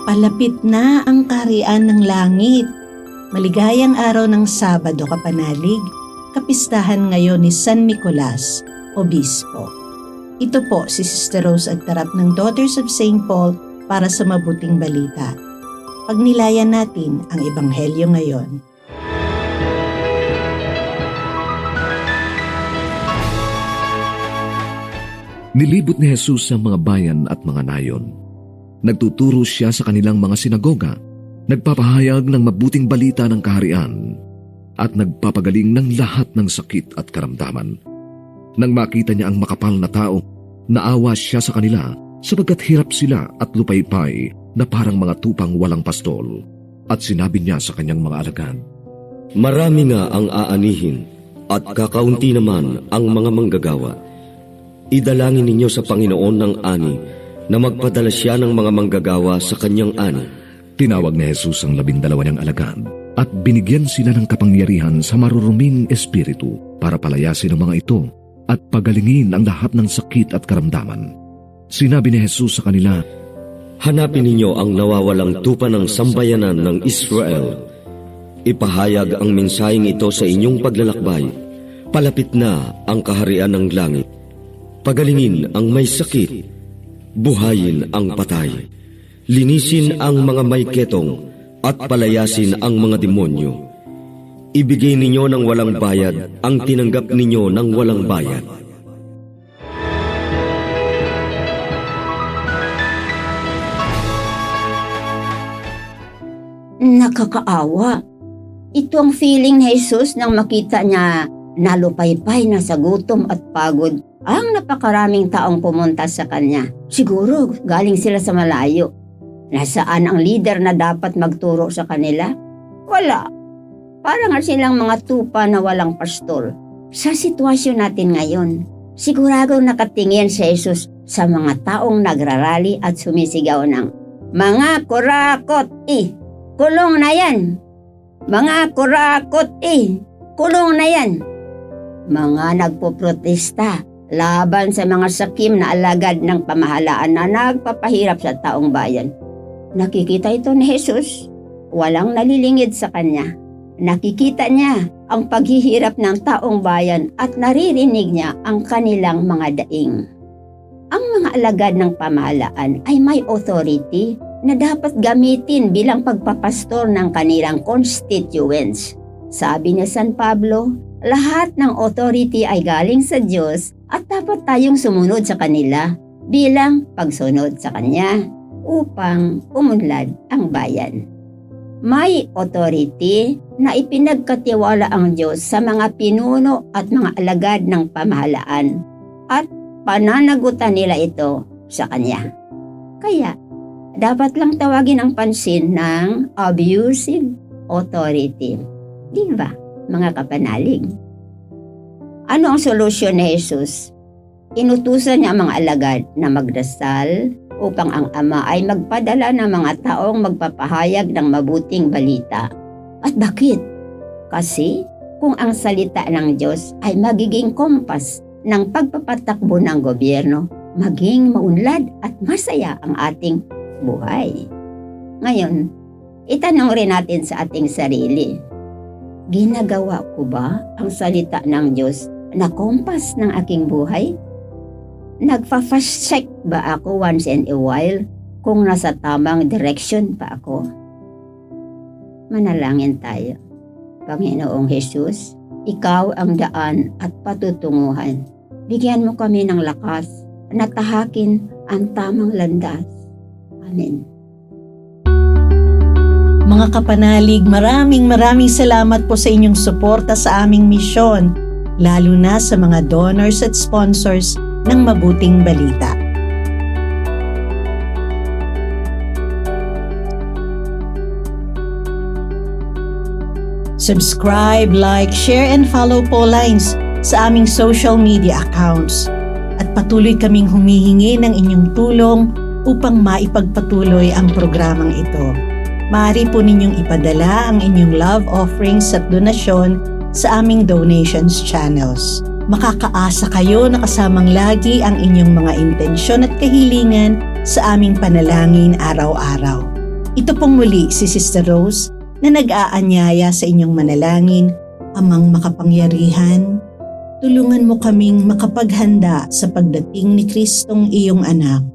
Palapit na ang kaharian ng langit. Maligayang araw ng Sabado, kapanalig, kapistahan ngayon ni San Nicolas, Obispo. Ito po si Sister Rose Agtarap ng Daughters of St. Paul para sa mabuting balita. Pagnilayan natin ang Ebanghelyo ngayon. Nilibot ni Jesus ang mga bayan at mga nayon. Nagtuturo siya sa kanilang mga sinagoga, nagpapahayag ng mabuting balita ng kaharian, at nagpapagaling ng lahat ng sakit at karamdaman. Nang makita niya ang makapal na tao, naawa siya sa kanila sapagkat hirap sila at lupaypay na parang mga tupang walang pastol. At sinabi niya sa kanyang mga alagad, "Marami nga ang aanihin at kakaunti naman ang mga manggagawa. Idalangin ninyo sa Panginoon ng ani na magpadala siya ng mga manggagawa sa kanyang ani." Tinawag ni Jesus ang 12 niyang alagad at binigyan sila ng kapangyarihan sa maruruming espiritu para palayasin ang mga ito at pagalingin ang lahat ng sakit at karamdaman. Sinabi ni Jesus sa kanila, "Hanapin ninyo ang nawawalang tupa ng sambayanan ng Israel. Ipahayag ang mensaheng ito sa inyong paglalakbay. Palapit na ang kaharian ng langit. Pagalingin ang may sakit, buhayin ang patay, linisin ang mga may ketong, at palayasin ang mga demonyo. Ibigay ninyo ng walang bayad ang tinanggap ninyo ng walang bayad." Nakakaawa. Ito ang feeling ni Jesus nang makita niya nalupaypay na sa gutom at pagod ang napakaraming taong pumunta sa kanya. Siguro galing sila sa malayo. Nasaan ang leader na dapat magturo sa kanila? Wala. Parang silang mga tupa na walang pastol. Sa sitwasyon natin ngayon, sigurado nakatingin si Jesus sa mga taong nagrarally at sumisigaw ng, "Mga kurakot, kulong na yan! Mga kurakot, kulong na yan!" Mga nagpoprotesta laban sa mga sakim na alagad ng pamahalaan na nagpapahirap sa taong bayan. Nakikita ito ni Jesus. Walang nalilingid sa kanya. Nakikita niya ang paghihirap ng taong bayan at naririnig niya ang kanilang mga daing. Ang mga alagad ng pamahalaan ay may authority na dapat gamitin bilang pagpapastor ng kanilang constituents. Sabi ni San Pablo, lahat ng authority ay galing sa Diyos at dapat tayong sumunod sa kanila bilang pagsunod sa Kanya upang umunlad ang bayan. May authority na ipinagkatiwala ang Diyos sa mga pinuno at mga alagad ng pamahalaan at pananagutan nila ito sa Kanya. Kaya, dapat lang tawagin ang pansin ng abusive authority. Di ba, mga kapanalig? Ano ang solusyon ni Jesus? Inutusan niya ang mga alagad na magdasal upang ang Ama ay magpadala ng mga taong magpapahayag ng mabuting balita. At bakit? Kasi kung ang salita ng Diyos ay magiging kompas ng pagpapatakbo ng gobyerno, maging maunlad at masaya ang ating buhay. Ngayon, itanong rin natin sa ating sarili, ginagawa ko ba ang salita ng Diyos na kompas ng aking buhay? Nagfa-fast check ba ako once in a while kung nasa tamang direksyon pa ako? Manalangin tayo. Panginoong Jesus, Ikaw ang daan at patutunguhan. Bigyan mo kami ng lakas na tahakin ang tamang landas. Amen. Mga kapanalig, maraming salamat po sa inyong suporta sa aming misyon, lalo na sa mga donors at sponsors ng mabuting balita. Subscribe, like, share, and follow po lines sa aming social media accounts. At patuloy kaming humihingi ng inyong tulong upang maipagpatuloy ang programang ito. Maaari po ninyong ipadala ang inyong love offerings at donasyon sa aming donations channels. Makakaasa kayo na kasamang lagi ang inyong mga intensyon at kahilingan sa aming panalangin araw-araw. Ito pong muli si Sister Rose na nag-aanyaya sa inyong manalangin. Amang makapangyarihan, tulungan mo kaming makapaghanda sa pagdating ni Kristong iyong anak.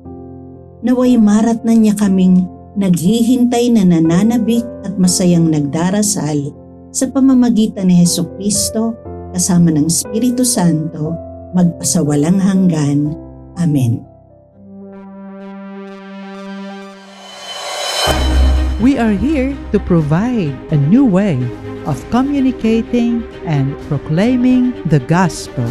Naway maratnan niya kaming naghihintay na nananabik at masayang nagdarasal sa pamamagitan ni Hesukristo kasama ng Espiritu Santo magpasawalang hanggan. Amen. We are here to provide a new way of communicating and proclaiming the gospel.